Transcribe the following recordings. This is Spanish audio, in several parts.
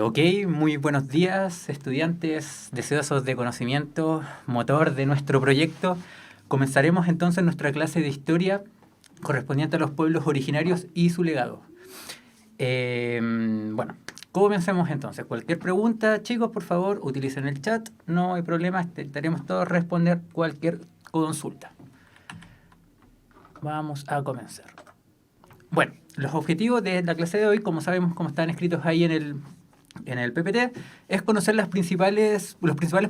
Ok, muy buenos días, estudiantes deseosos de conocimiento, motor de nuestro proyecto. Comenzaremos entonces nuestra clase de historia correspondiente a los pueblos originarios y su legado. Bueno, comencemos entonces. Cualquier pregunta, chicos, por favor, utilicen el chat. No hay problema, intentaremos todos responder cualquier consulta. Vamos a comenzar. Bueno, los objetivos de la clase de hoy, como sabemos, como están escritos ahí en el PPT, es conocer los principales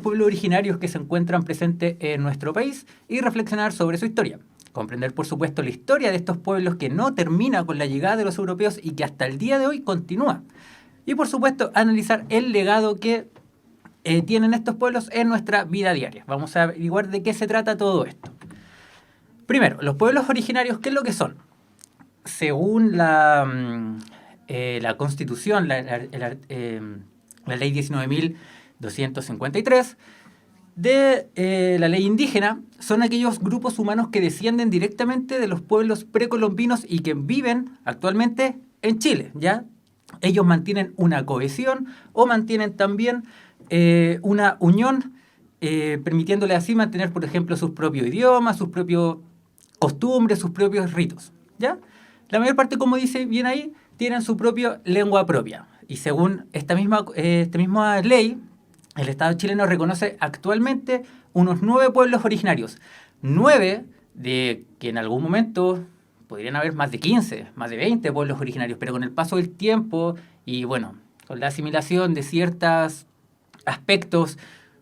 pueblos originarios que se encuentran presentes en nuestro país y reflexionar sobre su historia. Comprender, por supuesto, la historia de estos pueblos que no termina con la llegada de los europeos y que hasta el día de hoy continúa. Y, por supuesto, analizar el legado que tienen estos pueblos en nuestra vida diaria. Vamos a averiguar de qué se trata todo esto. Primero, los pueblos originarios, ¿qué es lo que son? Según la Constitución, la Ley 19.253, de la ley indígena, son aquellos grupos humanos que descienden directamente de los pueblos precolombinos y que viven actualmente en Chile, ¿ya? Ellos mantienen una cohesión o mantienen también una unión, permitiéndole así mantener, por ejemplo, sus propios idiomas, sus propios costumbres, sus propios ritos, ¿ya? La mayor parte, como dice bien ahí, tienen su propia lengua propia. Y según esta misma ley, el Estado chileno reconoce actualmente unos 9 pueblos originarios. 9 de que en algún momento podrían haber más de 15, más de 20 pueblos originarios, pero con el paso del tiempo y bueno, con la asimilación de ciertos aspectos,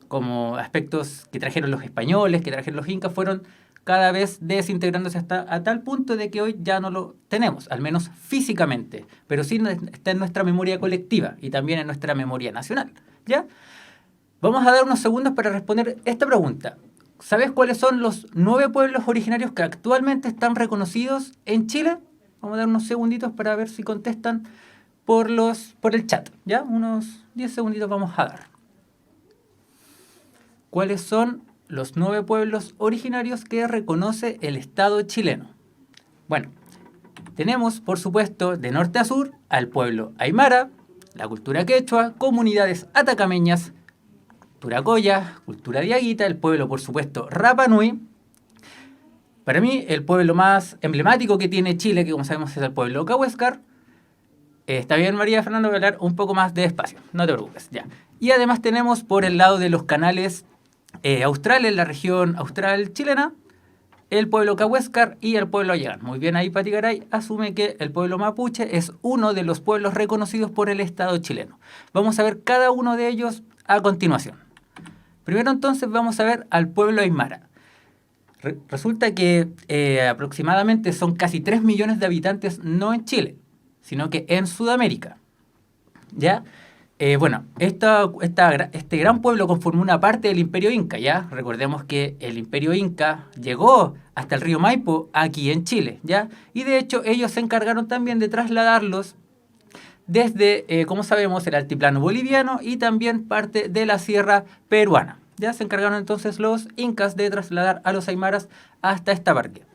como aspectos que trajeron los españoles, que trajeron los incas, fueron cada vez desintegrándose hasta a tal punto de que hoy ya no lo tenemos, al menos físicamente, pero sí está en nuestra memoria colectiva y también en nuestra memoria nacional, ¿ya? Vamos a dar unos segundos para responder esta pregunta. ¿Sabes cuáles son los 9 pueblos originarios que actualmente están reconocidos en Chile? Vamos a dar unos segunditos para ver si contestan por el chat, ¿ya? Unos 10 segunditos vamos a dar. ¿Cuáles son los 9 pueblos originarios que reconoce el Estado chileno? Bueno, tenemos, por supuesto, de norte a sur, al pueblo aymara, la cultura quechua, comunidades atacameñas, cultura coya, cultura diaguita, el pueblo, por supuesto, Rapa Nui. Para mí, el pueblo más emblemático que tiene Chile, que como sabemos es el pueblo Cahuéscar. Está bien, María Fernanda, voy a hablar un poco más de despacio, no te preocupes, ya. Y además tenemos por el lado de los canales australes, la región austral chilena, el pueblo Cahuéscar y el pueblo Ayagán. Muy bien, ahí Pati Garay asume que el pueblo mapuche es uno de los pueblos reconocidos por el Estado chileno. Vamos a ver cada uno de ellos a continuación. Primero entonces vamos a ver al pueblo aymara. Resulta que aproximadamente son casi 3 millones de habitantes, no en Chile, sino que en Sudamérica, ¿ya? Bueno, este gran pueblo conformó una parte del Imperio Inca, ¿ya? Recordemos que el Imperio Inca llegó hasta el río Maipo, aquí en Chile, ¿ya? Y de hecho ellos se encargaron también de trasladarlos desde, como sabemos, el altiplano boliviano y también parte de la sierra peruana. Ya se encargaron entonces los incas de trasladar a los aymaras hasta esta parte.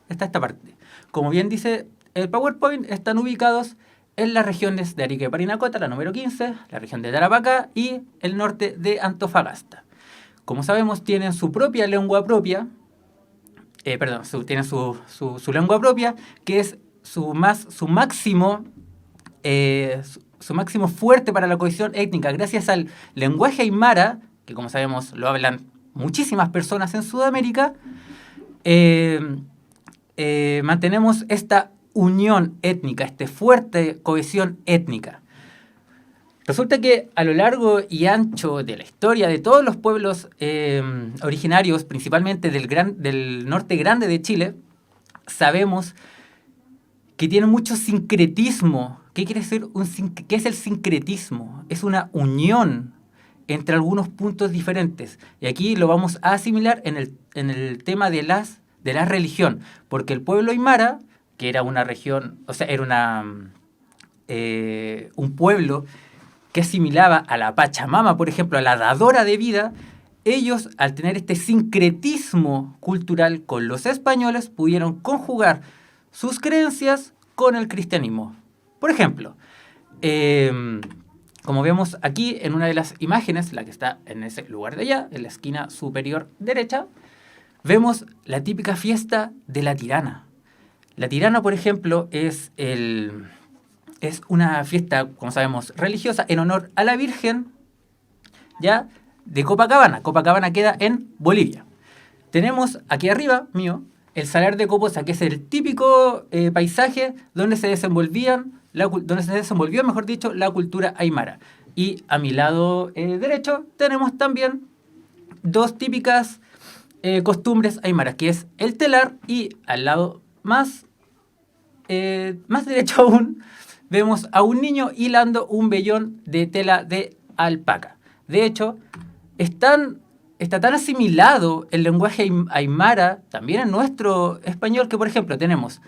Como bien dice el PowerPoint, están ubicados en las regiones de Arica y Parinacota, la número 15, la región de Tarapacá y el norte de Antofagasta. Como sabemos, tienen su propia lengua propia, tienen su lengua propia, que es su máximo fuerte para la cohesión étnica, gracias al lenguaje aymara, que como sabemos lo hablan muchísimas personas en Sudamérica. Mantenemos esta unión étnica, esta fuerte cohesión étnica. Resulta que a lo largo y ancho de la historia de todos los pueblos originarios, principalmente del norte grande de Chile, sabemos que tiene mucho sincretismo. ¿Qué quiere decir qué es el sincretismo? Es una unión entre algunos puntos diferentes. Y aquí lo vamos a asimilar en el tema de la religión. Porque el pueblo aymara, que era una región, o sea, era un pueblo que asimilaba a la Pachamama, por ejemplo, a la dadora de vida, ellos, al tener este sincretismo cultural con los españoles, pudieron conjugar sus creencias con el cristianismo. Por ejemplo, como vemos aquí en una de las imágenes, la que está en ese lugar de allá, en la esquina superior derecha, vemos la típica fiesta de la tirana. La tirana, por ejemplo, es una fiesta, como sabemos, religiosa en honor a la Virgen, ¿ya? De Copacabana. Copacabana queda en Bolivia. Tenemos aquí arriba, mío, el Salar de Coposa, que es el típico paisaje donde se desenvolvió, mejor dicho, la cultura aymara. Y a mi lado derecho tenemos también dos típicas costumbres aymaras, que es el telar, y al lado más derecho aún, vemos a un niño hilando un vellón de tela de alpaca. De hecho, está tan asimilado el lenguaje aymara, también en nuestro español, que por ejemplo tenemos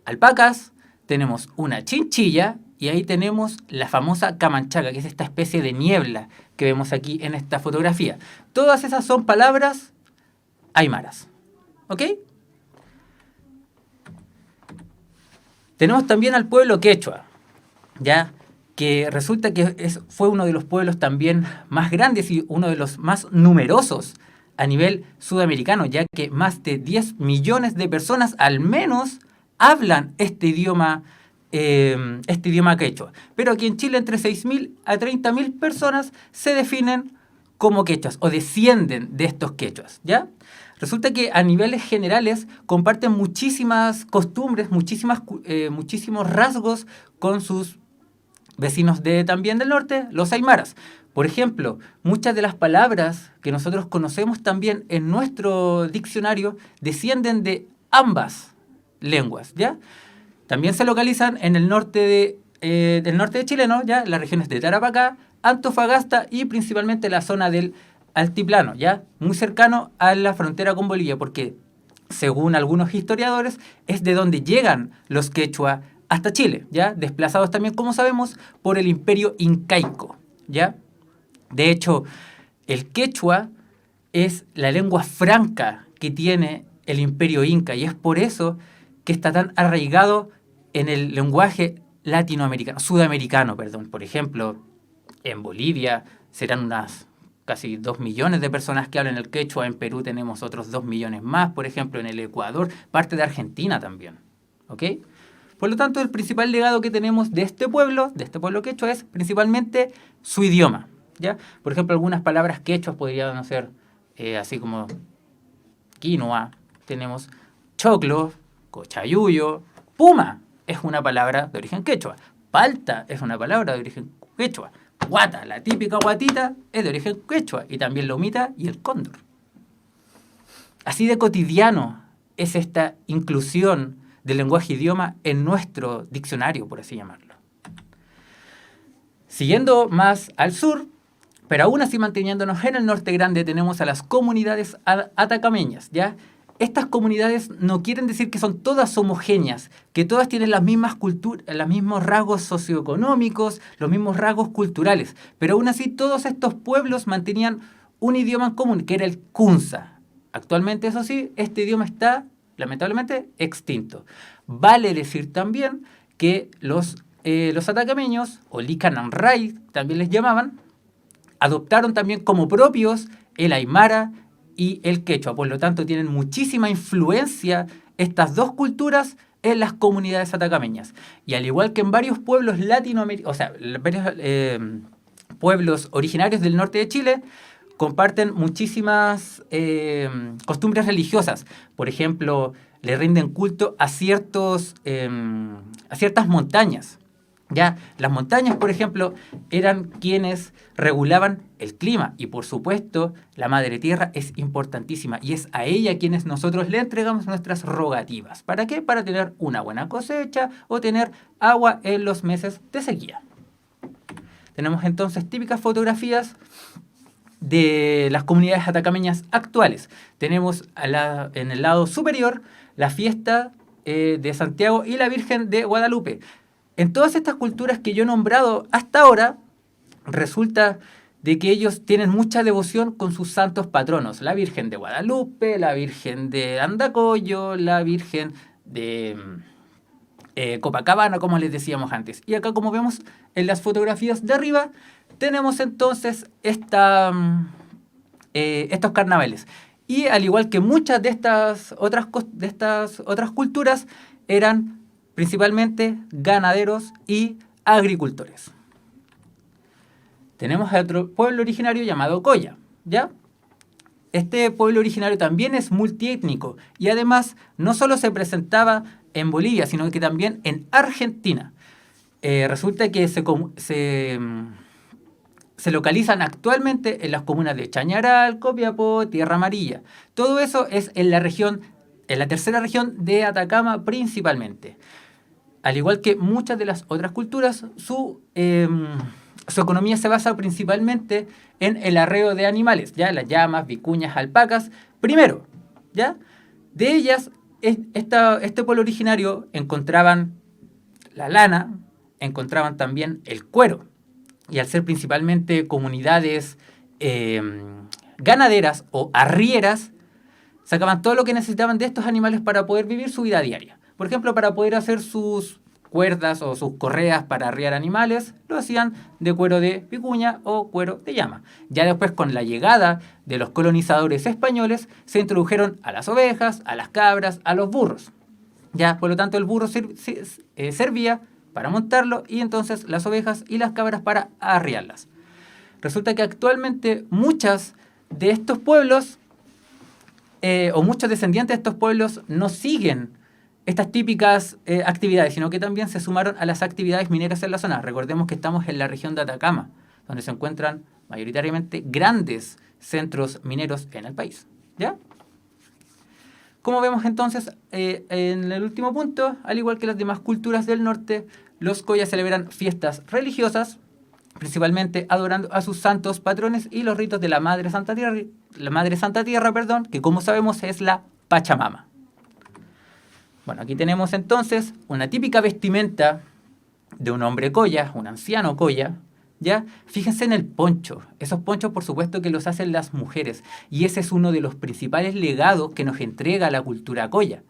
alpacas, tenemos una chinchilla y ahí tenemos la famosa camanchaca, que es esta especie de niebla que vemos aquí en esta fotografía. Todas esas son palabras aymaras. ¿Ok? Tenemos también al pueblo quechua, ¿ya? Que resulta que fue uno de los pueblos también más grandes y uno de los más numerosos a nivel sudamericano, ya que más de 10 millones de personas al menos hablan este idioma quechua. Pero aquí en Chile entre 6.000 a 30.000 personas se definen como quechuas o descienden de estos quechuas, ¿ya? Resulta que a niveles generales comparten muchísimas costumbres, muchísimos rasgos con sus vecinos también del norte, los aymaras. Por ejemplo, muchas de las palabras que nosotros conocemos también en nuestro diccionario descienden de ambas lenguas, ¿ya? También se localizan en el norte del norte de Chile, ¿no? ¿Ya? Las regiones de Tarapacá, Antofagasta y principalmente la zona del altiplano, ¿ya? Muy cercano a la frontera con Bolivia, porque según algunos historiadores es de donde llegan los quechua hasta Chile, ¿ya? Desplazados también, como sabemos, por el imperio incaico, ¿ya? De hecho, el quechua es la lengua franca que tiene el imperio inca y es por eso que está tan arraigado en el lenguaje sudamericano, perdón. Por ejemplo, en Bolivia serán unas casi 2 millones de personas que hablan el quechua, en Perú tenemos otros 2 millones más, por ejemplo, en el Ecuador, parte de Argentina también, ¿ok? Por lo tanto, el principal legado que tenemos de este pueblo quechua, es principalmente su idioma, ¿ya? Por ejemplo, algunas palabras quechuas podrían ser así como quinoa, tenemos choclo, cochayuyo, puma es una palabra de origen quechua, palta es una palabra de origen quechua, guata, la típica guatita, es de origen quechua, y también la humita y el cóndor. Así de cotidiano es esta inclusión del lenguaje-idioma en nuestro diccionario, por así llamarlo. Siguiendo más al sur, pero aún así manteniéndonos en el norte grande, tenemos a las comunidades atacameñas, ¿ya? Estas comunidades no quieren decir que son todas homogéneas, que todas tienen las mismas los mismos rasgos socioeconómicos, los mismos rasgos culturales, pero aún así todos estos pueblos mantenían un idioma en común, que era el kunza. Actualmente, eso sí, este idioma está lamentablemente extinto. Vale decir también que los atacameños, o Licananray también les llamaban, adoptaron también como propios el aymara y el quechua. Por lo tanto, tienen muchísima influencia estas dos culturas en las comunidades atacameñas. Y al igual que en varios pueblos latinoamericanos, o sea, varios pueblos originarios del norte de Chile, comparten muchísimas costumbres religiosas. Por ejemplo, le rinden culto a ciertas montañas. Ya, las montañas, por ejemplo, eran quienes regulaban el clima y, por supuesto, la madre tierra es importantísima y es a ella quienes nosotros le entregamos nuestras rogativas. ¿Para qué? Para tener una buena cosecha o tener agua en los meses de sequía. Tenemos entonces típicas fotografías de las comunidades atacameñas actuales. Tenemos en el lado superior la fiesta de Santiago y la Virgen de Guadalupe. En todas estas culturas que yo he nombrado hasta ahora, resulta de que ellos tienen mucha devoción con sus santos patronos. La Virgen de Guadalupe, la Virgen de Andacollo, la Virgen de Copacabana, como les decíamos antes. Y acá, como vemos en las fotografías de arriba, tenemos entonces estos carnavales. Y al igual que muchas de estas otras culturas, eran principalmente ganaderos y agricultores. Tenemos a otro pueblo originario llamado Colla, ¿ya? Este pueblo originario también es multiétnico y además no solo se presentaba en Bolivia, sino que también en Argentina. Resulta que se localizan actualmente en las comunas de Chañaral, Copiapó, Tierra Amarilla. Todo eso es en la tercera región de Atacama principalmente. Al igual que muchas de las otras culturas, su economía se basa principalmente en el arreo de animales, ¿ya? Las llamas, vicuñas, alpacas. Primero, ¿ya? De ellas, este pueblo originario encontraban la lana, encontraban también el cuero. Y al ser principalmente comunidades ganaderas o arrieras, sacaban todo lo que necesitaban de estos animales para poder vivir su vida diaria. Por ejemplo, para poder hacer sus cuerdas o sus correas para arriar animales, lo hacían de cuero de vicuña o cuero de llama. Ya después, con la llegada de los colonizadores españoles, se introdujeron a las ovejas, a las cabras, a los burros. Ya, por lo tanto, el burro servía para montarlo y entonces las ovejas y las cabras para arriarlas. Resulta que actualmente muchas de estos pueblos o muchos descendientes de estos pueblos no siguen estas típicas actividades, sino que también se sumaron a las actividades mineras en la zona. Recordemos que estamos en la región de Atacama, donde se encuentran mayoritariamente grandes centros mineros en el país. ¿Ya? Como vemos entonces, en el último punto, al igual que las demás culturas del norte, los collas celebran fiestas religiosas, principalmente adorando a sus santos patrones y los ritos de la Madre Santa Tierra, que como sabemos es la Pachamama. Bueno, aquí tenemos entonces una típica vestimenta de un hombre colla, un anciano colla, ¿ya? Fíjense en el poncho. Esos ponchos, por supuesto, que los hacen las mujeres. Y ese es uno de los principales legados que nos entrega la cultura colla,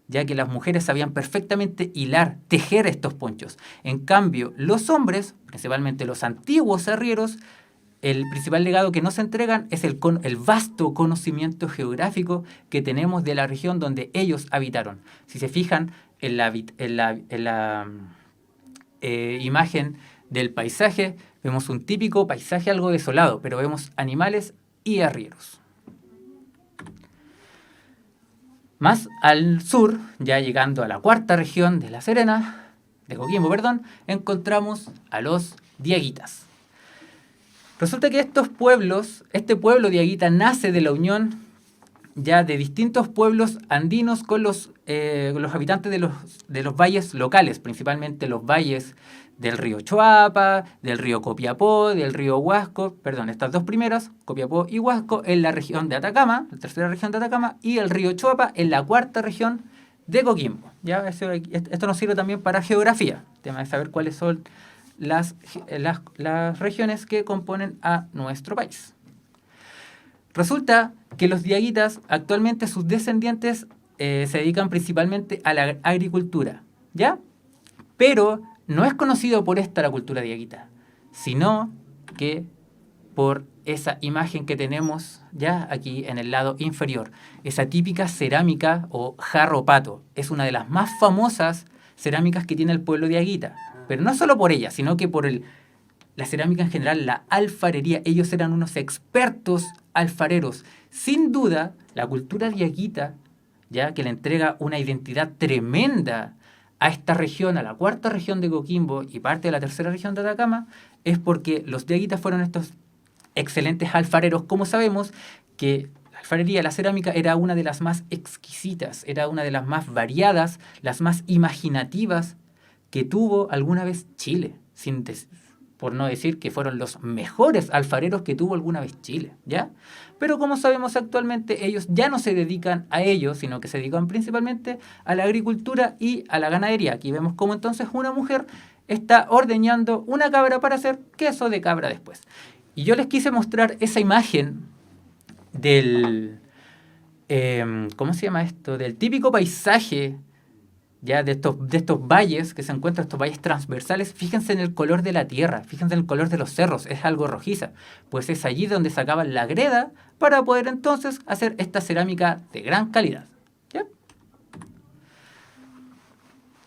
ya que las mujeres sabían perfectamente hilar, tejer estos ponchos. En cambio, los hombres, principalmente los antiguos arrieros, el principal legado que nos entregan es el vasto conocimiento geográfico que tenemos de la región donde ellos habitaron. Si se fijan en la imagen del paisaje, vemos un típico paisaje algo desolado, pero vemos animales y arrieros. Más al sur, ya llegando a la cuarta región de La Serena, de Coquimbo, encontramos a los diaguitas. Resulta que este pueblo diaguita nace de la unión ya de distintos pueblos andinos con los habitantes de los valles locales, principalmente los valles del río Choapa, del río Copiapó, del río Huasco, estas dos primeras, Copiapó y Huasco, en la región de Atacama, la tercera región de Atacama, y el río Choapa en la cuarta región de Coquimbo. ¿Ya? Esto nos sirve también para geografía, el tema de saber cuáles son las regiones que componen a nuestro país. Resulta que los diaguitas, actualmente sus descendientes se dedican principalmente a la agricultura, ¿ya? Pero no es conocido por esta la cultura diaguita, sino que por esa imagen que tenemos ya aquí en el lado inferior, esa típica cerámica o jarro pato. Es una de las más famosas cerámicas que tiene el pueblo diaguita, pero no solo por ella, sino que por la cerámica en general, la alfarería. Ellos eran unos expertos alfareros. Sin duda, la cultura diaguita, ya que le entrega una identidad tremenda a esta región, a la cuarta región de Coquimbo y parte de la tercera región de Atacama, es porque los diaguitas fueron estos excelentes alfareros. Como sabemos que la alfarería, la cerámica, era una de las más exquisitas, era una de las más variadas, las más imaginativas que tuvo alguna vez Chile, por no decir que fueron los mejores alfareros que tuvo alguna vez Chile, ¿ya? Pero como sabemos actualmente, ellos ya no se dedican a ello, sino que se dedican principalmente a la agricultura y a la ganadería. Aquí vemos cómo entonces una mujer está ordeñando una cabra para hacer queso de cabra después. Y yo les quise mostrar esa imagen del, ¿cómo se llama esto? Del típico paisaje ya de estos valles que se encuentran, estos valles transversales, fíjense en el color de la tierra, fíjense en el color de los cerros, es algo rojiza, pues es allí donde sacaban la greda para poder entonces hacer esta cerámica de gran calidad. ¿Ya?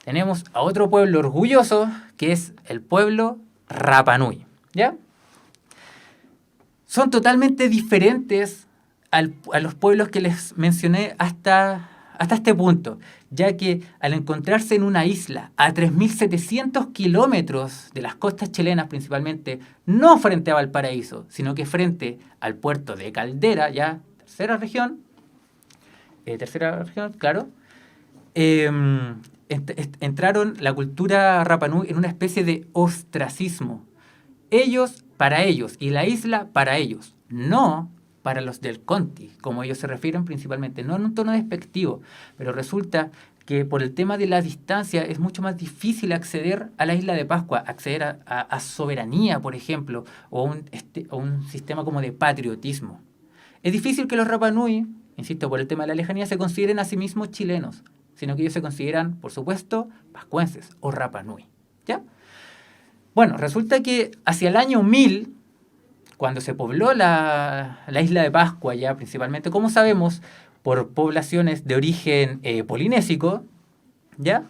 Tenemos a otro pueblo orgulloso, que es el pueblo Rapa Nui, ¿ya? Son totalmente diferentes a los pueblos que les mencioné hasta este punto, ya que al encontrarse en una isla a 3.700 kilómetros de las costas chilenas principalmente, no frente a Valparaíso, sino que frente al puerto de Caldera, ya tercera región, claro, entraron la cultura Rapa Nui en una especie de ostracismo. Ellos para ellos y la isla para ellos, no para los del Conti, como ellos se refieren principalmente, no en un tono despectivo, pero resulta que por el tema de la distancia es mucho más difícil acceder a la isla de Pascua, acceder a soberanía, por ejemplo, o un sistema como de patriotismo. Es difícil que los Rapa Nui, insisto, por el tema de la lejanía, se consideren a sí mismos chilenos, sino que ellos se consideran, por supuesto, pascuenses o Rapa Nui, ¿ya? Bueno, resulta que hacia el año 1000, cuando se pobló la isla de Pascua ya principalmente, como sabemos, por poblaciones de origen polinésico, ¿ya?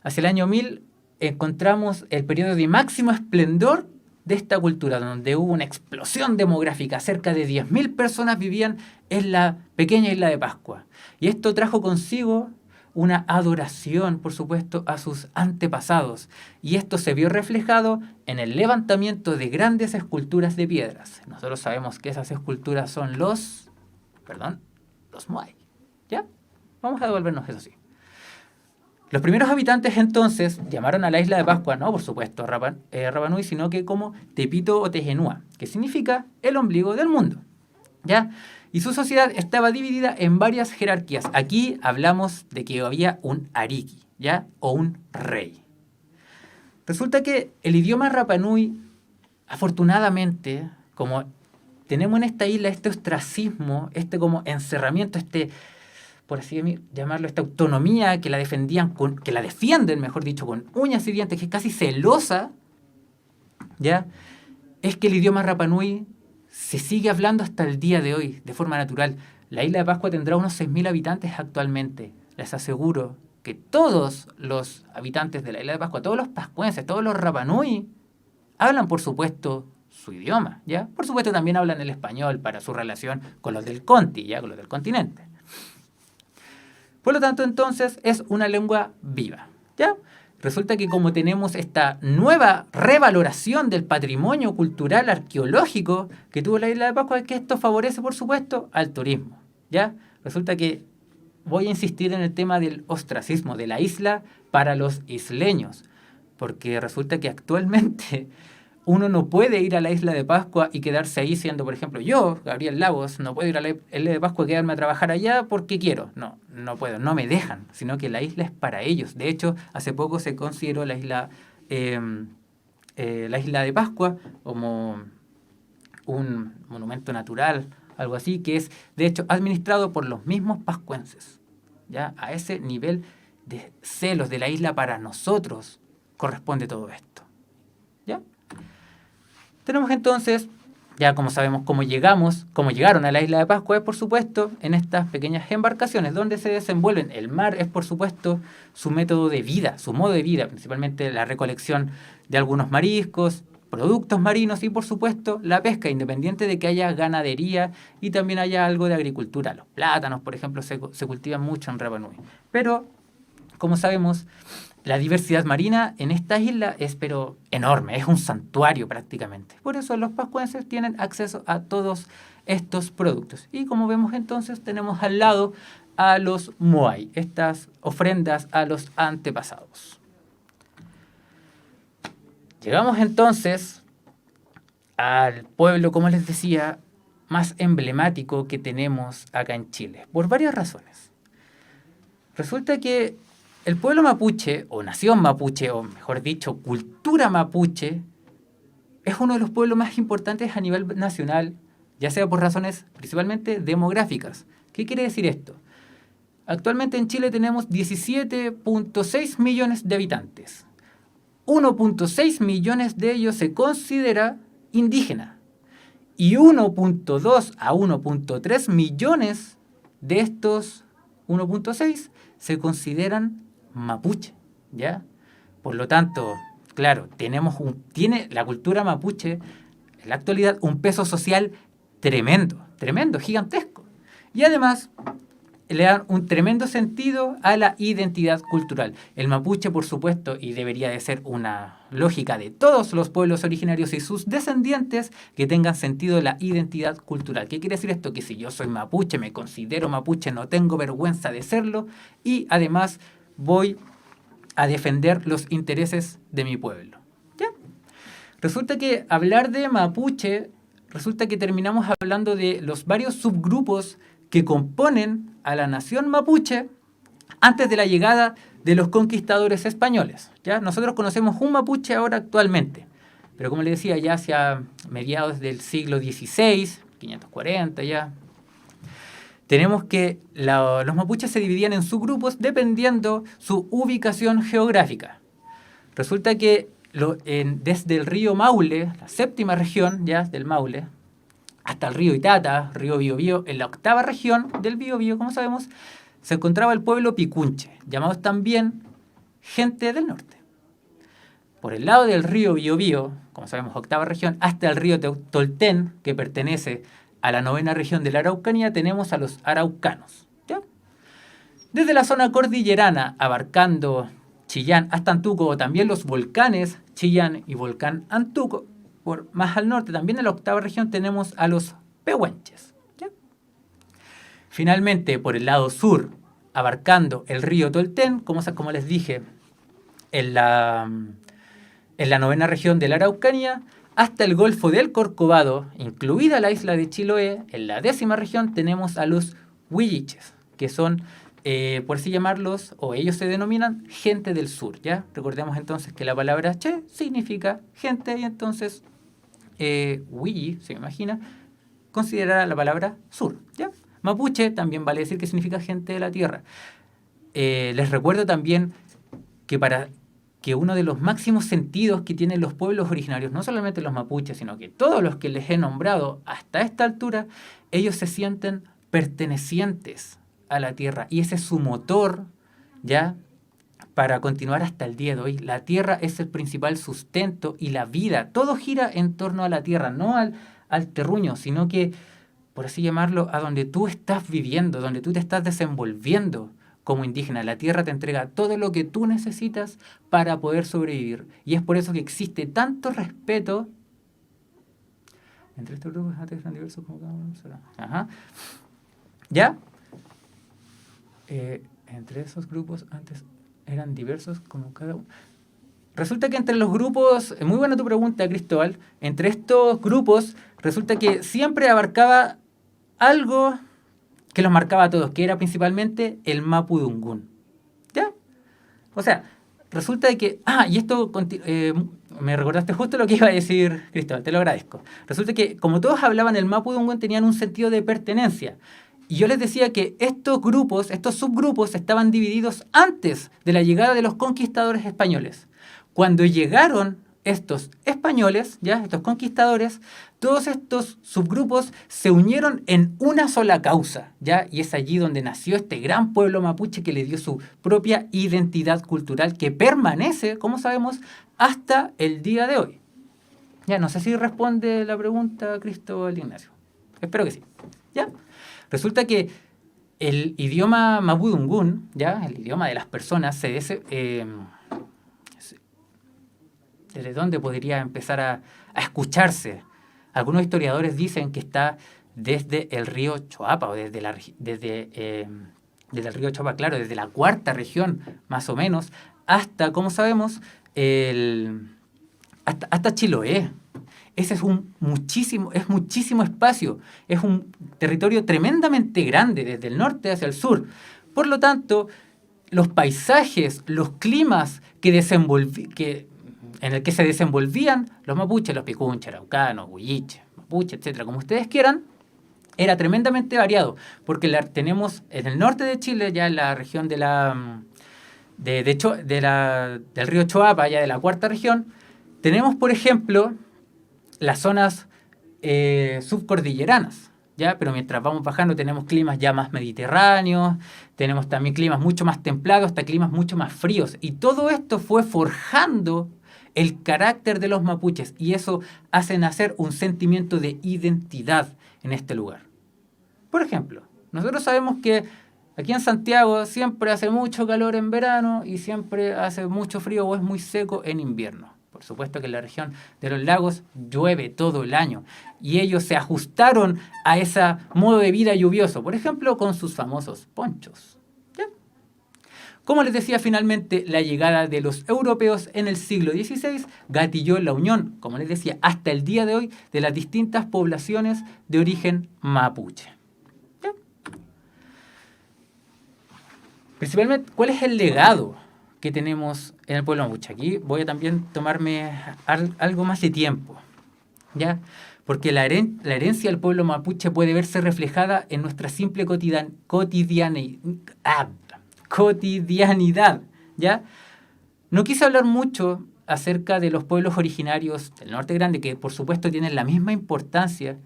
Hacia el año 1000 encontramos el periodo de máximo esplendor de esta cultura, donde hubo una explosión demográfica. Cerca de 10.000 personas vivían en la pequeña isla de Pascua. Y esto trajo consigo una adoración, por supuesto, a sus antepasados. Y esto se vio reflejado en el levantamiento de grandes esculturas de piedras. Nosotros sabemos que esas esculturas son los Moai. ¿Ya? Vamos a devolvernos eso sí. Los primeros habitantes entonces llamaron a la isla de Pascua, no por supuesto Rapa Nui, sino que como Tepito o Tejenúa, que significa el ombligo del mundo. ¿Ya? Y su sociedad estaba dividida en varias jerarquías. Aquí hablamos de que había un ariki, ¿ya? O un rey. Resulta que el idioma Rapa Nui, afortunadamente, como tenemos en esta isla este ostracismo, este como encerramiento, por así llamarlo, esta autonomía que la defienden, mejor dicho, con uñas y dientes, que es casi celosa, ¿ya? Es que el idioma Rapa Nui se sigue hablando hasta el día de hoy, de forma natural. La isla de Pascua tendrá unos 6.000 habitantes actualmente. Les aseguro que todos los habitantes de la isla de Pascua, todos los pascuenses, todos los Rapa Nui, hablan, por supuesto, su idioma, ¿ya? Por supuesto, también hablan el español para su relación con los del Conti, ¿ya? Con los del continente. Por lo tanto, entonces, es una lengua viva, ¿ya? Resulta que como tenemos esta nueva revaloración del patrimonio cultural arqueológico que tuvo la isla de Pascua, es que esto favorece, por supuesto, al turismo, ¿ya? Resulta que voy a insistir en el tema del ostracismo de la isla para los isleños, porque resulta que actualmente uno no puede ir a la isla de Pascua y quedarse ahí siendo, por ejemplo, yo, Gabriel Lagos, no puedo ir a la isla de Pascua y quedarme a trabajar allá porque quiero. No puedo, no me dejan, sino que la isla es para ellos. De hecho, hace poco se consideró la isla de Pascua como un monumento natural, algo así, que es, de hecho, administrado por los mismos pascuenses. ¿Ya? A ese nivel de celos de la isla para nosotros corresponde todo esto. ¿Ya? Tenemos entonces, ya como sabemos cómo llegaron a la isla de Pascua, es por supuesto en estas pequeñas embarcaciones donde se desenvuelven. El mar es por supuesto su método de vida, su modo de vida, principalmente la recolección de algunos mariscos, productos marinos y por supuesto la pesca, independiente de que haya ganadería y también haya algo de agricultura. Los plátanos, por ejemplo, se cultivan mucho en Rapa Nui. Pero, como sabemos, la diversidad marina en esta isla es pero enorme, es un santuario prácticamente. Por eso los pascuenses tienen acceso a todos estos productos. Y como vemos entonces tenemos al lado a los Moai, estas ofrendas a los antepasados. Llegamos entonces al pueblo, como les decía, más emblemático que tenemos acá en Chile, por varias razones. Resulta que el pueblo mapuche, o nación mapuche, o mejor dicho, cultura mapuche, es uno de los pueblos más importantes a nivel nacional, ya sea por razones principalmente demográficas. ¿Qué quiere decir esto? Actualmente en Chile tenemos 17.6 millones de habitantes. 1.6 millones de ellos se considera indígena. Y 1.2 a 1.3 millones de estos 1.6 se consideran mapuche, ¿ya? Por lo tanto, claro, tiene la cultura mapuche en la actualidad un peso social tremendo, gigantesco. Y además le dan un tremendo sentido a la identidad cultural. El mapuche, por supuesto, y debería de ser una lógica de todos los pueblos originarios y sus descendientes, que tengan sentido la identidad cultural. ¿Qué quiere decir esto? Que si yo soy mapuche, me considero mapuche, no tengo vergüenza de serlo, y además voy a defender los intereses de mi pueblo. ¿Ya? Resulta que hablar de mapuche, resulta que terminamos hablando de los varios subgrupos que componen a la nación mapuche antes de la llegada de los conquistadores españoles. ¿Ya? Nosotros conocemos un mapuche ahora actualmente, pero como les decía, ya hacia mediados del siglo XVI, 540 ya, tenemos que los mapuches se dividían en subgrupos dependiendo su ubicación geográfica. Resulta que desde el río Maule, la séptima región ya del Maule, hasta el río Itata, río Biobío, en la octava región del Biobío, como sabemos, se encontraba el pueblo Picunche, llamados también gente del norte. Por el lado del río Biobío, como sabemos, octava región, hasta el río Tolten, que pertenece a la novena región de la Araucanía, tenemos a los araucanos. ¿Ya? Desde la zona cordillerana, abarcando Chillán hasta Antuco, o también los volcanes Chillán y volcán Antuco, más al norte, también en la octava región, tenemos a los pehuenches. ¿Ya? Finalmente, por el lado sur, abarcando el río Tolten, como les dije, en la novena región de la Araucanía, hasta el Golfo del Corcovado, incluida la isla de Chiloé, en la décima región tenemos a los huilliches, que son, por así llamarlos, o ellos se denominan gente del sur. ¿Ya? Recordemos entonces que la palabra che significa gente, y entonces huilli, se me imagina, considerará la palabra sur. ¿Ya? Mapuche también vale decir que significa gente de la tierra. Les recuerdo también que para que uno de los máximos sentidos que tienen los pueblos originarios, no solamente los mapuches, sino que todos los que les he nombrado hasta esta altura, ellos se sienten pertenecientes a la tierra, y ese es su motor, ¿ya?, para continuar hasta el día de hoy. La tierra es el principal sustento y la vida. Todo gira en torno a la tierra, no al terruño, sino que, por así llamarlo, a donde tú estás viviendo, donde tú te estás desenvolviendo como indígena. La tierra te entrega todo lo que tú necesitas para poder sobrevivir. Y es por eso que existe tanto respeto entre estos grupos antes eran diversos como cada uno. Ajá. ¿Ya? Entre esos grupos antes eran diversos como cada uno. Resulta que entre los grupos, muy buena tu pregunta, Cristóbal, entre estos grupos resulta que siempre abarcaba algo que los marcaba a todos, que era principalmente el mapudungún. ¿Ya? O sea, resulta de que... y esto me recordaste justo lo que iba a decir, Cristóbal, te lo agradezco. Resulta que como todos hablaban el mapudungún, tenían un sentido de pertenencia. Y yo les decía que estos grupos, estos subgrupos, estaban divididos antes de la llegada de los conquistadores españoles. Cuando llegaron estos españoles, ¿ya?, estos conquistadores, todos estos subgrupos se unieron en una sola causa, ¿ya? Y es allí donde nació este gran pueblo mapuche que le dio su propia identidad cultural que permanece, como sabemos, hasta el día de hoy. Ya, no sé si responde la pregunta, Cristóbal Ignacio. Espero que sí. ¿Ya? Resulta que el idioma mapudungún, ¿ya?, el idioma de las personas, ¿desde dónde podría empezar a escucharse? Algunos historiadores dicen que está desde el río Choapa, o desde el río Choapa, claro, desde la cuarta región, más o menos, hasta, como sabemos, hasta Chiloé. Ese es muchísimo espacio, es un territorio tremendamente grande, desde el norte hacia el sur. Por lo tanto, los paisajes, los climas en el que se desenvolvían los mapuches, los picunches, araucanos, huilliches, mapuches, etcétera, como ustedes quieran, era tremendamente variado, porque tenemos en el norte de Chile, ya en la región del río Choapa, ya de la cuarta región, tenemos, por ejemplo, las zonas subcordilleranas, ¿ya? Pero mientras vamos bajando tenemos climas ya más mediterráneos, tenemos también climas mucho más templados, hasta climas mucho más fríos. Y todo esto fue forjando el carácter de los mapuches, y eso hace nacer un sentimiento de identidad en este lugar. Por ejemplo, nosotros sabemos que aquí en Santiago siempre hace mucho calor en verano y siempre hace mucho frío o es muy seco en invierno. Por supuesto que en la región de los lagos llueve todo el año y ellos se ajustaron a ese modo de vida lluvioso, por ejemplo, con sus famosos ponchos. ¿Ya? Como les decía, finalmente la llegada de los europeos en el siglo XVI gatilló la unión, como les decía, hasta el día de hoy de las distintas poblaciones de origen mapuche. ¿Ya? Principalmente, ¿cuál es el legado que tenemos en el pueblo mapuche? Aquí voy a también tomarme algo más de tiempo, ¿ya? Porque la herencia del pueblo mapuche puede verse reflejada en nuestra simple cotidianidad, ¿ya? No quise hablar mucho acerca de los pueblos originarios del Norte Grande, que por supuesto tienen la misma importancia,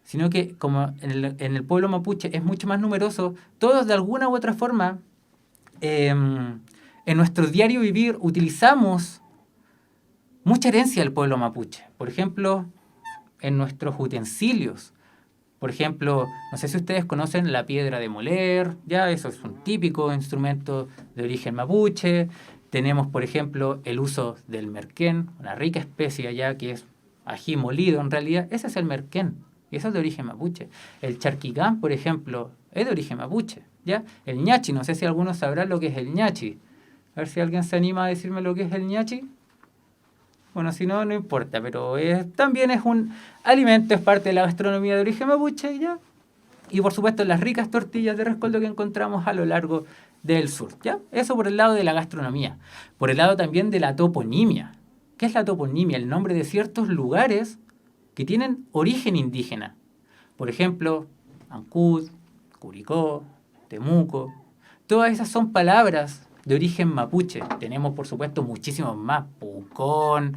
sino que como en el pueblo mapuche es mucho más numeroso, todos de alguna u otra forma en nuestro diario vivir utilizamos mucha herencia del pueblo mapuche. Por ejemplo, en nuestros utensilios. Por ejemplo, no sé si ustedes conocen la piedra de moler, ya eso es un típico instrumento de origen mapuche. Tenemos, por ejemplo, el uso del merquén, una rica especie allá que es ají molido en realidad. Ese es el merquén, y eso es de origen mapuche. El charquicán, por ejemplo, es de origen mapuche. ¿Ya? El ñachi, no sé si algunos sabrán lo que es el ñachi. A ver si alguien se anima a decirme lo que es el ñachi. Bueno, si no, no importa, pero también es un alimento, es parte de la gastronomía de origen mapuche, ¿ya? Y por supuesto las ricas tortillas de rescoldo que encontramos a lo largo del sur, ¿ya? Eso por el lado de la gastronomía. Por el lado también de la toponimia. ¿Qué es la toponimia? El nombre de ciertos lugares que tienen origen indígena. Por ejemplo, Ancud, Curicó, Temuco. Todas esas son palabras de origen mapuche. Tenemos, por supuesto, muchísimos más. Pucón,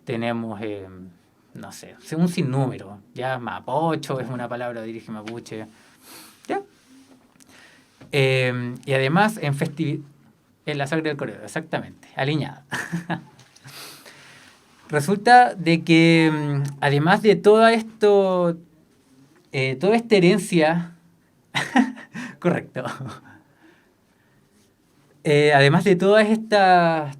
tenemos, no sé, un sinnúmero. ¿Ya? Mapocho es una palabra de origen mapuche. ¿Ya? Y además, en la sangre del cordero, exactamente, aliñada. Resulta de que, además de todo esto, toda esta herencia, correcto. Además de toda esta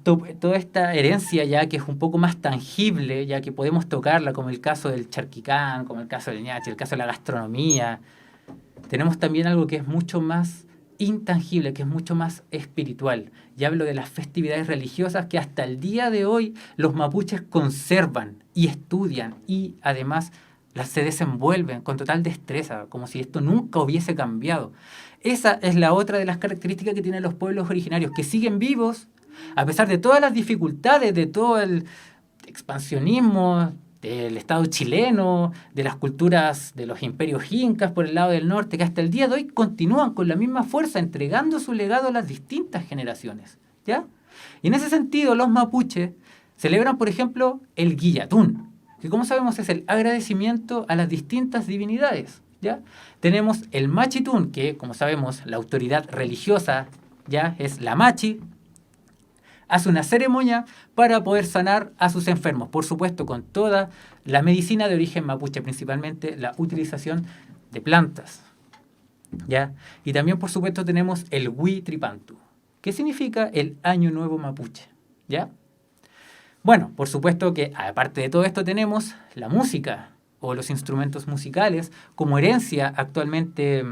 herencia ya que es un poco más tangible, ya que podemos tocarla, como el caso del charquicán, como el caso del ñachi, el caso de la gastronomía, tenemos también algo que es mucho más intangible, que es mucho más espiritual. Y hablo de las festividades religiosas que hasta el día de hoy los mapuches conservan y estudian y además se desenvuelven con total destreza, como si esto nunca hubiese cambiado. Esa es la otra de las características que tienen los pueblos originarios, que siguen vivos a pesar de todas las dificultades, de todo el expansionismo del Estado chileno, de las culturas de los imperios incas por el lado del norte, que hasta el día de hoy continúan con la misma fuerza, entregando su legado a las distintas generaciones, ¿ya? Y en ese sentido, los mapuches celebran, por ejemplo, el Guillatún, que como sabemos es el agradecimiento a las distintas divinidades, ¿ya? Tenemos el Machitún, que como sabemos la autoridad religiosa ya es la Machi, hace una ceremonia para poder sanar a sus enfermos, por supuesto con toda la medicina de origen mapuche, principalmente la utilización de plantas, ¿ya? Y también por supuesto tenemos el Huitripantu, que significa el Año Nuevo Mapuche, ¿ya? Bueno, por supuesto que aparte de todo esto tenemos la música o los instrumentos musicales como herencia actualmente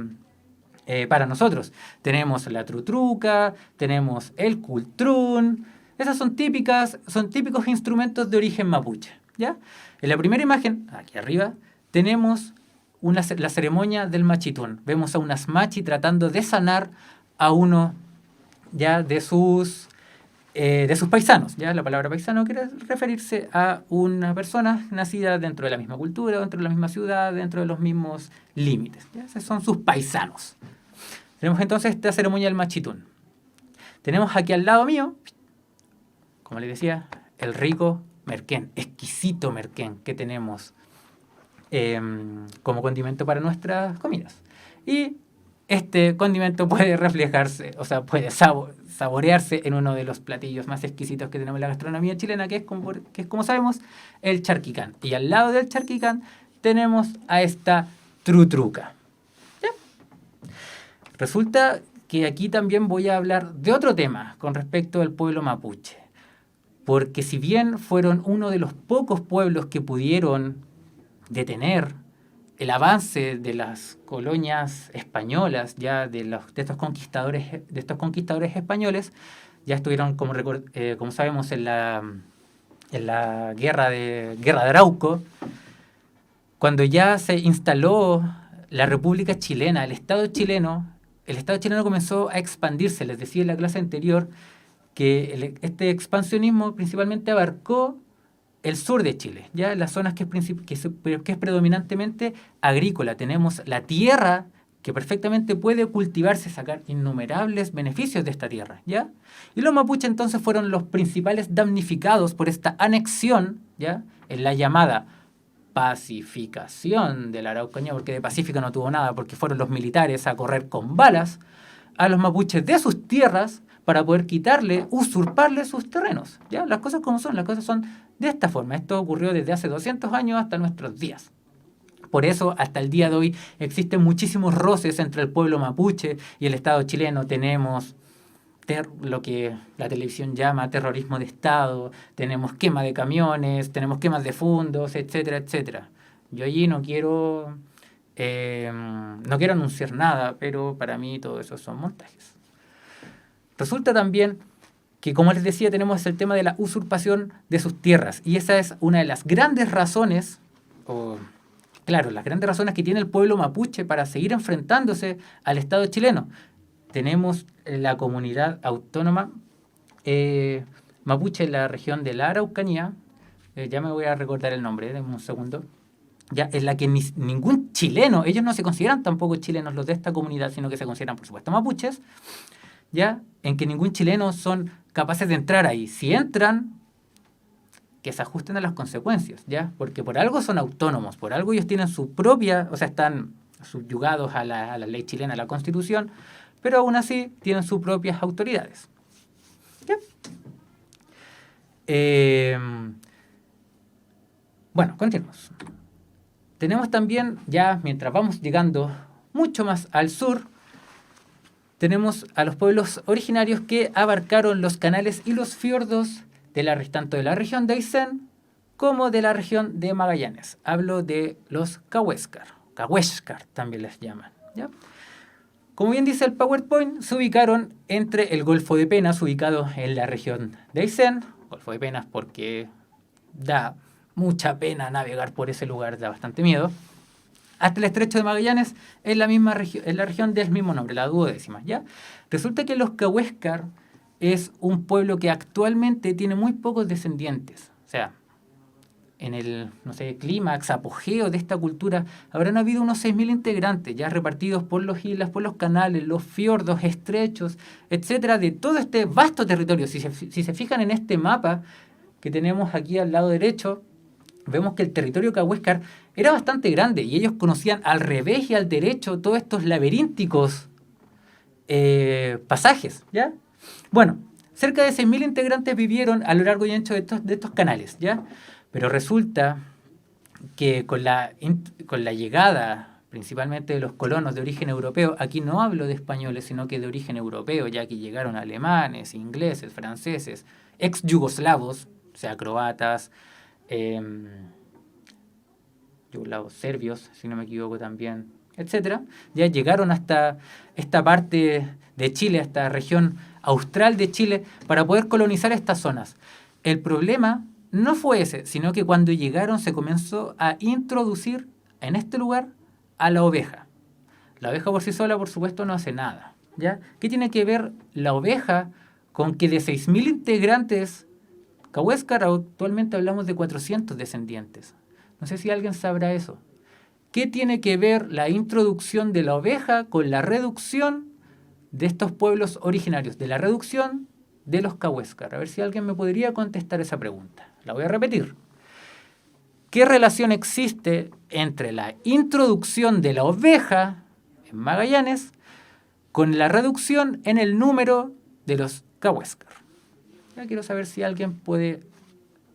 para nosotros. Tenemos la trutruca, tenemos el cultrún. Esas son típicos instrumentos de origen mapuche, ¿ya? En la primera imagen, aquí arriba, tenemos la ceremonia del machitún. Vemos a unas machi tratando de sanar a uno ya de sus de sus paisanos. ¿Ya? La palabra paisano quiere referirse a una persona nacida dentro de la misma cultura, dentro de la misma ciudad, dentro de los mismos límites. ¿Ya? Esos son sus paisanos. Tenemos entonces esta ceremonia del machitún. Tenemos aquí al lado mío, como les decía, el rico merquén, exquisito merquén que tenemos como condimento para nuestras comidas. Y este condimento puede reflejarse, o sea, puede saborearse en uno de los platillos más exquisitos que tenemos en la gastronomía chilena, que es como sabemos, el charquicán. Y al lado del charquicán tenemos a esta trutruca. ¿Ya? Resulta que aquí también voy a hablar de otro tema con respecto al pueblo mapuche. Porque si bien fueron uno de los pocos pueblos que pudieron detener el avance de las colonias españolas, ya de estos conquistadores españoles, ya estuvieron, como sabemos, en la guerra de Arauco, cuando ya se instaló la República Chilena, el Estado chileno comenzó a expandirse. Les decía en la clase anterior que este expansionismo principalmente abarcó el sur de Chile, ya las zonas que es predominantemente agrícola. Tenemos la tierra que perfectamente puede cultivarse, sacar innumerables beneficios de esta tierra, ¿ya? Y los mapuches entonces fueron los principales damnificados por esta anexión, ¿ya? En la llamada pacificación de la Araucanía, porque de pacífica no tuvo nada, porque fueron los militares a correr con balas a los mapuches de sus tierras para poder usurparle sus terrenos, ¿ya? Las cosas como son, las cosas son de esta forma. Esto ocurrió desde hace 200 años hasta nuestros días. Por eso, hasta el día de hoy, existen muchísimos roces entre el pueblo mapuche y el Estado chileno. Tenemos lo que la televisión llama terrorismo de Estado, tenemos quema de camiones, tenemos quemas de fondos, etcétera, etcétera. Yo allí no quiero anunciar nada, pero para mí todo eso son montajes. Resulta también que, como les decía, tenemos el tema de la usurpación de sus tierras. Y esa es una de las grandes razones, las grandes razones que tiene el pueblo mapuche para seguir enfrentándose al Estado chileno. Tenemos la comunidad autónoma mapuche en la región de la Araucanía, ya me voy a recordar el nombre, denme un segundo, ya, en la que ningún chileno, ellos no se consideran tampoco chilenos los de esta comunidad, sino que se consideran, por supuesto, mapuches, ya, en que ningún chileno son capaces de entrar ahí. Si entran, que se ajusten a las consecuencias, ¿ya? Porque por algo son autónomos, por algo ellos tienen su propia, o sea, están subyugados a la ley chilena, a la Constitución, pero aún así tienen sus propias autoridades. ¿Ya? Bueno, continuamos. Tenemos también, ya mientras vamos llegando mucho más al sur, tenemos a los pueblos originarios que abarcaron los canales y los fiordos tanto de la región de Aysén como de la región de Magallanes. Hablo de los Cahuéscar también les llaman, ¿ya? Como bien dice el PowerPoint, se ubicaron entre el Golfo de Penas, ubicado en la región de Aysén. Golfo de Penas porque da mucha pena navegar por ese lugar, da bastante miedo. Hasta el estrecho de Magallanes, en la región del mismo nombre, la 12ª, ¿ya? Resulta que los Cahuéscar es un pueblo que actualmente tiene muy pocos descendientes. O sea, en el, clímax, apogeo de esta cultura, habrán habido unos 6.000 integrantes, ya repartidos por las islas, por los canales, los fiordos, estrechos, etcétera, de todo este vasto territorio. Si se fijan en este mapa que tenemos aquí al lado derecho, vemos que el territorio cahuéscar era bastante grande y ellos conocían al revés y al derecho todos estos laberínticos pasajes, ¿ya? Bueno, cerca de 6.000 integrantes vivieron a lo largo y ancho de estos canales, ¿ya? Pero resulta que con la llegada principalmente de los colonos de origen europeo, aquí no hablo de españoles, sino que de origen europeo, ya que llegaron alemanes, ingleses, franceses, ex-yugoslavos, o sea, croatas, yugoslavos, serbios, si no me equivoco también, etcétera, ya llegaron hasta esta parte de Chile, esta región austral de Chile, para poder colonizar estas zonas. El problema no fue ese, sino que cuando llegaron se comenzó a introducir en este lugar a la oveja. La oveja por sí sola, por supuesto, no hace nada, ¿ya? ¿Qué tiene que ver la oveja con que de 6.000 integrantes, Cahuéscar actualmente hablamos de 400 descendientes. No sé si alguien sabrá eso. ¿Qué tiene que ver la introducción de la oveja con la reducción de estos pueblos originarios, de la reducción de los Cahuéscar? A ver si alguien me podría contestar esa pregunta. La voy a repetir. ¿Qué relación existe entre la introducción de la oveja en Magallanes con la reducción en el número de los Cahuéscar? Ya quiero saber si alguien puede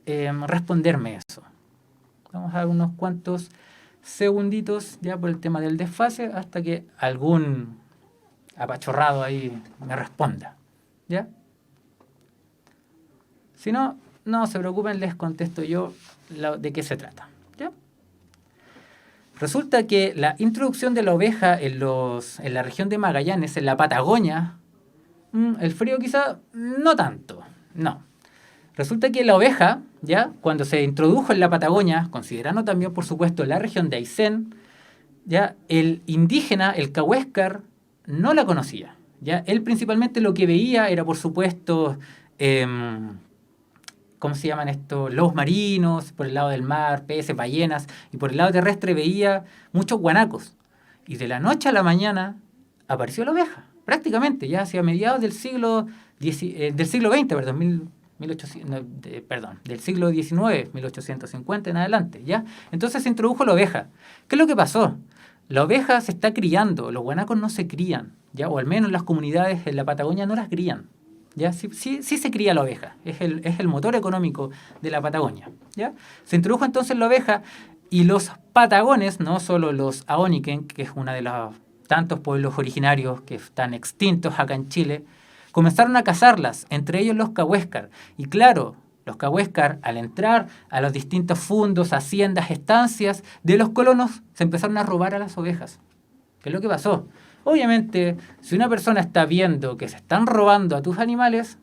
responderme eso. Vamos a dar unos cuantos segunditos ya por el tema del desfase hasta que algún apachorrado ahí me responda. ¿Ya? Si no, no se preocupen, les contesto yo de qué se trata. ¿Ya? Resulta que la introducción de la oveja en la región de Magallanes, en la Patagonia, el frío quizá no tanto, no. Resulta que la oveja, ya cuando se introdujo en la Patagonia, considerando también, por supuesto, la región de Aysén, ya el indígena, el Cahuéscar, no la conocía. ¿Ya? Él principalmente lo que veía era, por supuesto, ¿cómo se llaman estos? Lobos marinos, por el lado del mar, peces, ballenas, y por el lado terrestre veía muchos guanacos. Y de la noche a la mañana apareció la oveja, prácticamente, ya hacia mediados del siglo XX, perdón, del siglo XIX, 1850 en adelante, ¿ya? Entonces se introdujo la oveja. ¿Qué es lo que pasó? La oveja se está criando, los guanacos no se crían, ¿ya? O al menos las comunidades en la Patagonia no las crían, ¿ya? Sí se cría la oveja, es el motor económico de la Patagonia, ¿ya? Se introdujo entonces la oveja y los patagones, no solo los Aoniken, que es uno de los tantos pueblos originarios que están extintos acá en Chile, comenzaron a cazarlas, entre ellos los Cahuéscar. Y claro, los Cahuéscar, al entrar a los distintos fundos, haciendas, estancias de los colonos, se empezaron a robar a las ovejas. ¿Qué es lo que pasó? Obviamente, si una persona está viendo que se están robando a tus animales,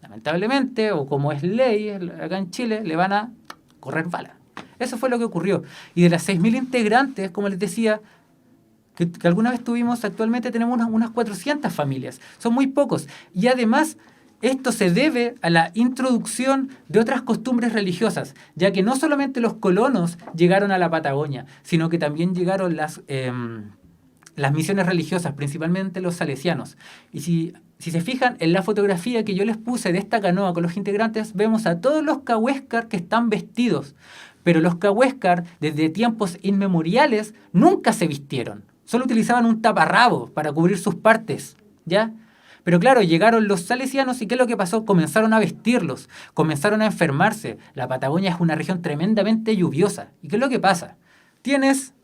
lamentablemente, o como es ley acá en Chile, le van a correr bala. Eso fue lo que ocurrió. Y de las 6.000 integrantes, como les decía, que alguna vez tuvimos, actualmente tenemos unas 400 familias. Son muy pocos. Y además, esto se debe a la introducción de otras costumbres religiosas, ya que no solamente los colonos llegaron a la Patagonia, sino que también llegaron las misiones religiosas, principalmente los salesianos. Y si se fijan en la fotografía que yo les puse de esta canoa con los integrantes, vemos a todos los Cahuéscar que están vestidos. Pero los Cahuéscar, desde tiempos inmemoriales, nunca se vistieron. Solo utilizaban un taparrabo para cubrir sus partes, ¿ya? Pero claro, llegaron los salesianos y ¿qué es lo que pasó? Comenzaron a vestirlos, comenzaron a enfermarse. La Patagonia es una región tremendamente lluviosa. ¿Y qué es lo que pasa? Tienes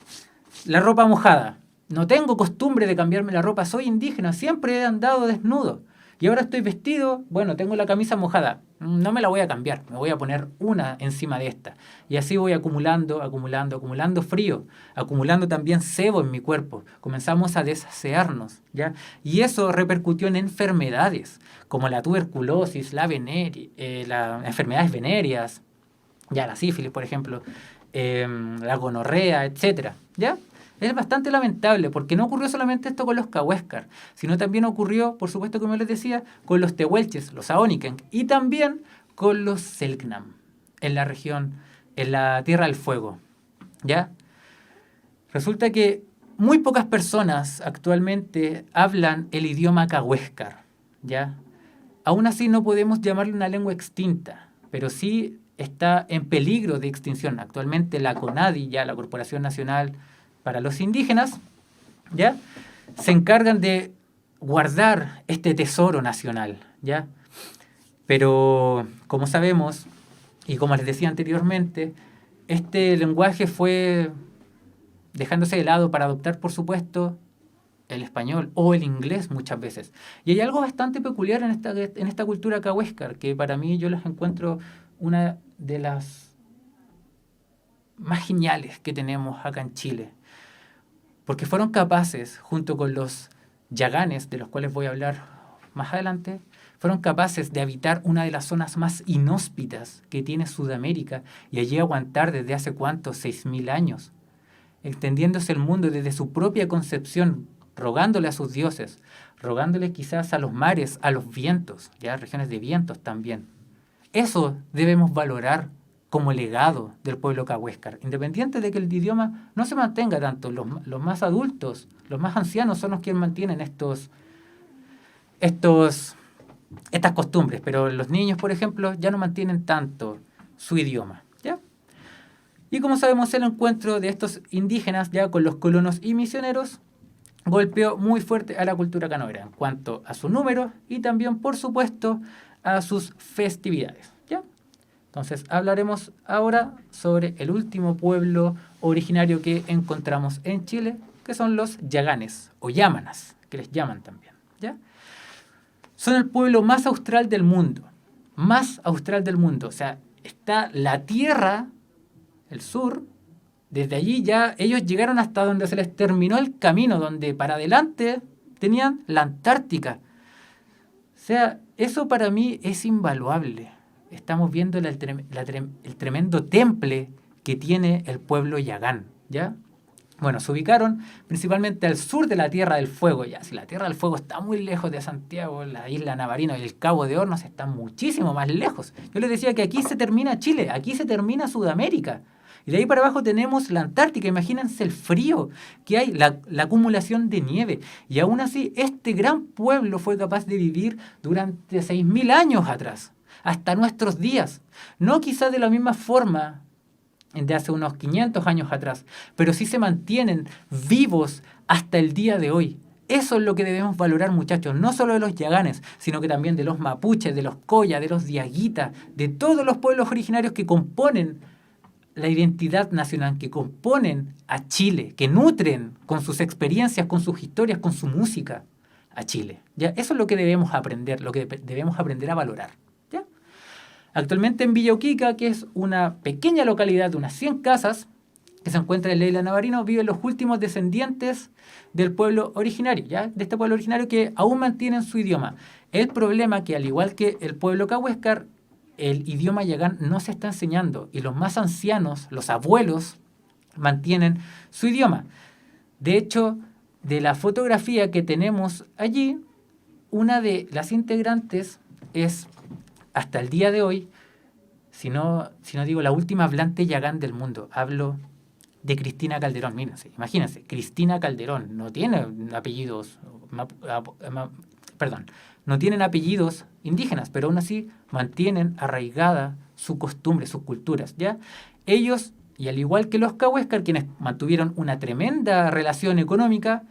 la ropa mojada. No tengo costumbre de cambiarme la ropa, soy indígena, siempre he andado desnudo. Y ahora estoy vestido, bueno, tengo la camisa mojada, no me la voy a cambiar, me voy a poner una encima de esta. Y así voy acumulando frío, acumulando también sebo en mi cuerpo. Comenzamos a desasearnos, ¿ya? Y eso repercutió en enfermedades, como la tuberculosis, las enfermedades venéreas, ya la sífilis, por ejemplo, la gonorrea, etcétera, ¿ya? Es bastante lamentable porque no ocurrió solamente esto con los Cahuéscar, sino también ocurrió, por supuesto, como les decía, con los tehuelches, los Aoniken, y también con los Selknam, en la región, en la Tierra del Fuego, ¿ya? Resulta que muy pocas personas actualmente hablan el idioma Cahuéscar, ¿ya? Aún así no podemos llamarle una lengua extinta, pero sí está en peligro de extinción. Actualmente la CONADI, ya la Corporación Nacional para los Indígenas, ¿ya? Se encargan de guardar este tesoro nacional, ¿ya? Pero, como sabemos, y como les decía anteriormente, este lenguaje fue dejándose de lado para adoptar, por supuesto, el español o el inglés muchas veces. Y hay algo bastante peculiar en esta cultura cahuéscar, que para mí yo las encuentro una de las más geniales que tenemos acá en Chile. Porque fueron capaces, junto con los yaganes, de los cuales voy a hablar más adelante, fueron capaces de habitar una de las zonas más inhóspitas que tiene Sudamérica y allí aguantar desde hace cuántos, 6.000 años, extendiéndose el mundo desde su propia concepción, rogándole a sus dioses, rogándole quizás a los mares, a los vientos, ya regiones de vientos también. Eso debemos valorar como legado del pueblo cahuéscar, independiente de que el idioma no se mantenga tanto. Los más adultos, los más ancianos son los que mantienen estas costumbres, pero los niños, por ejemplo, ya no mantienen tanto su idioma, ¿ya? Y como sabemos, el encuentro de estos indígenas ya con los colonos y misioneros golpeó muy fuerte a la cultura canoera en cuanto a su número y también, por supuesto, a sus festividades, ¿ya? Entonces hablaremos ahora sobre el último pueblo originario que encontramos en Chile, que son los yaganes o yámanas, que les llaman también, ¿ya? Son el pueblo más austral del mundo, o sea, está la Tierra, el sur, desde allí ya ellos llegaron hasta donde se les terminó el camino, donde para adelante tenían la Antártica. O sea, eso para mí es invaluable. Estamos viendo el tremendo temple que tiene el pueblo yagán, ¿ya? Bueno, se ubicaron principalmente al sur de la Tierra del Fuego. Ya, si la Tierra del Fuego está muy lejos de Santiago, la isla Navarino y el Cabo de Hornos están muchísimo más lejos. Yo les decía que aquí se termina Chile, aquí se termina Sudamérica. Y de ahí para abajo tenemos la Antártica. Imagínense el frío que hay, la acumulación de nieve. Y aún así, este gran pueblo fue capaz de vivir durante 6.000 años atrás, hasta nuestros días. No quizás de la misma forma de hace unos 500 años atrás, pero sí se mantienen vivos hasta el día de hoy. Eso es lo que debemos valorar, muchachos, no solo de los yaganes, sino que también de los mapuches, de los coya, de los diaguitas, de todos los pueblos originarios que componen la identidad nacional, que componen a Chile, que nutren con sus experiencias, con sus historias, con su música a Chile. ¿Ya? Eso es lo que debemos aprender, lo que debemos aprender a valorar. ¿Ya? Actualmente en Villa Uquica, que es una pequeña localidad de unas 100 casas, que se encuentra en la isla Navarino, viven los últimos descendientes del pueblo originario, ¿ya? De este pueblo originario que aún mantienen su idioma. El problema que, al igual que el pueblo cahuéscar, el idioma yagán no se está enseñando y los más ancianos, los abuelos, mantienen su idioma. De hecho, de la fotografía que tenemos allí, una de las integrantes es, hasta el día de hoy, si no digo la última hablante yagán del mundo, hablo de Cristina Calderón. Mírense, imagínense, Cristina Calderón no tiene apellidos, no tienen apellidos indígenas, pero aún así mantienen arraigada su costumbre, sus culturas, ¿ya? Ellos, y al igual que los cahuéscar, quienes mantuvieron una tremenda relación económica,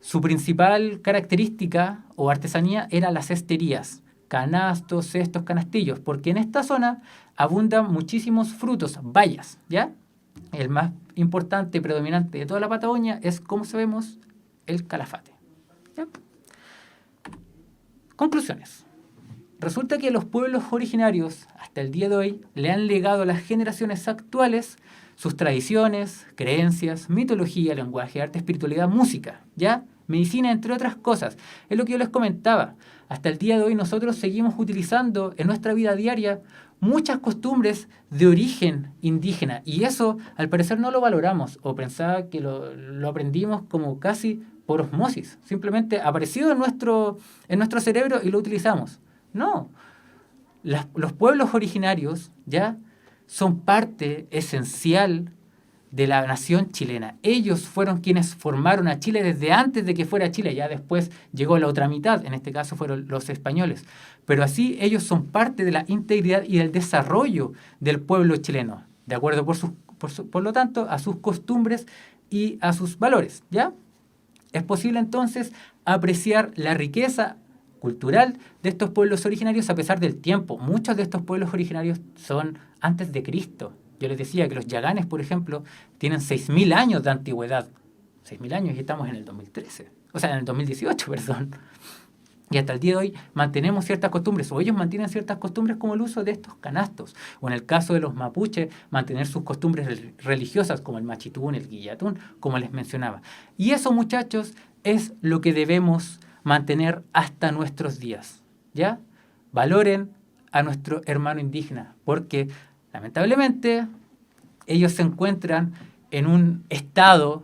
su principal característica o artesanía era las cesterías, canastos, cestos, canastillos, porque en esta zona abundan muchísimos frutos, bayas, ¿ya? El más importante y predominante de toda la Patagonia es, como sabemos, el calafate, ¿ya? Conclusiones. Resulta que los pueblos originarios, hasta el día de hoy, le han legado a las generaciones actuales sus tradiciones, creencias, mitología, lenguaje, arte, espiritualidad, música, ¿ya? Medicina, entre otras cosas. Es lo que yo les comentaba. Hasta el día de hoy nosotros seguimos utilizando en nuestra vida diaria muchas costumbres de origen indígena y eso al parecer no lo valoramos o pensaba que lo aprendimos como casi por osmosis, simplemente apareció en nuestro cerebro y lo utilizamos. No, los pueblos originarios ya son parte esencial de la nación chilena. Ellos fueron quienes formaron a Chile desde antes de que fuera Chile, ya después llegó la otra mitad, en este caso fueron los españoles. Pero así ellos son parte de la integridad y del desarrollo del pueblo chileno, de acuerdo por lo tanto a sus costumbres y a sus valores, ¿ya? Es posible entonces apreciar la riqueza cultural de estos pueblos originarios a pesar del tiempo. Muchos de estos pueblos originarios son antes de Cristo. Yo les decía que los yaganes, por ejemplo, tienen 6.000 años de antigüedad. 6.000 años y estamos en el 2013. O sea, en el 2018, perdón. Y hasta el día de hoy mantenemos ciertas costumbres, o ellos mantienen ciertas costumbres como el uso de estos canastos. O en el caso de los mapuches, mantener sus costumbres religiosas como el machitún, el guillatún, como les mencionaba. Y eso, muchachos, es lo que debemos mantener hasta nuestros días, ¿ya? Valoren a nuestro hermano indígena, porque lamentablemente ellos se encuentran en un estado,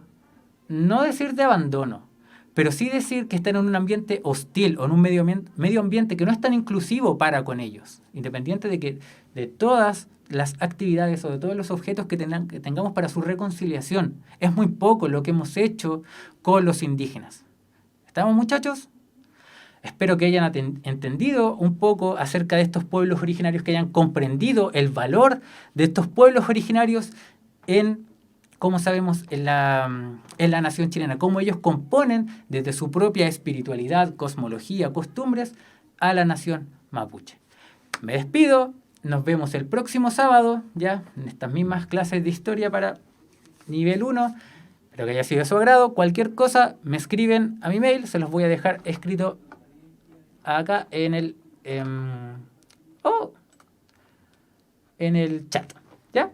no decir de abandono, pero sí decir que están en un ambiente hostil o en un medio ambiente que no es tan inclusivo para con ellos, independiente de todas las actividades o de todos los objetos que tengamos para su reconciliación. Es muy poco lo que hemos hecho con los indígenas. ¿Estamos, muchachos? Espero que hayan entendido un poco acerca de estos pueblos originarios, que hayan comprendido el valor de estos pueblos originarios en, como sabemos, en la nación chilena, cómo ellos componen desde su propia espiritualidad, cosmología, costumbres, a la nación mapuche. Me despido, nos vemos el próximo sábado, ya en estas mismas clases de historia para nivel 1. Espero que haya sido de su agrado. Cualquier cosa me escriben a mi mail, se los voy a dejar escrito acá en el en el chat. ¿Ya?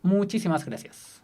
Muchísimas gracias.